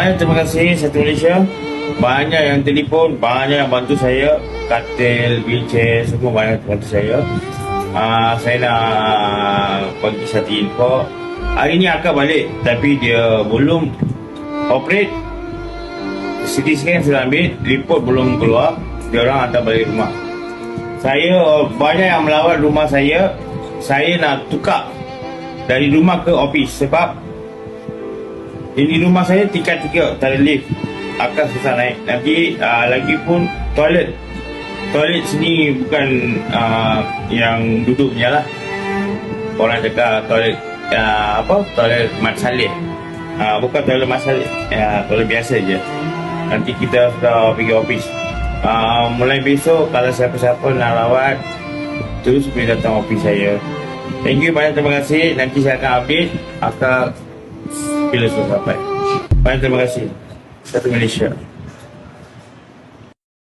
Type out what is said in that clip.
Banyak terima kasih Satu Malaysia. Banyak yang telefon, banyak yang bantu saya. Katil, wheelchair, semua banyak bantu saya. Saya nak bagi satu info. Hari ni akak balik, tapi dia belum operate. CT scan sudah ambil, report belum keluar. Dia orang hantar balik rumah. Saya banyak yang melawat rumah saya. Saya nak tukar dari rumah ke office sebab ini rumah saya tingkat 3, tak ada lift. Akan susah naik. Nanti lagi pun toilet sini bukan yang duduk punya lah. Orang cakap toilet toilet Mat Saleh. Bukan toilet Mat Saleh, toilet biasa je. Nanti kita sudah pergi office. Mulai besok kalau siapa-siapa nak rawat, terus boleh datang office saya. Thank you, banyak terima kasih. Nanti saya akan update bila sudah sampai. Banyak terima kasih. Satu Malaysia.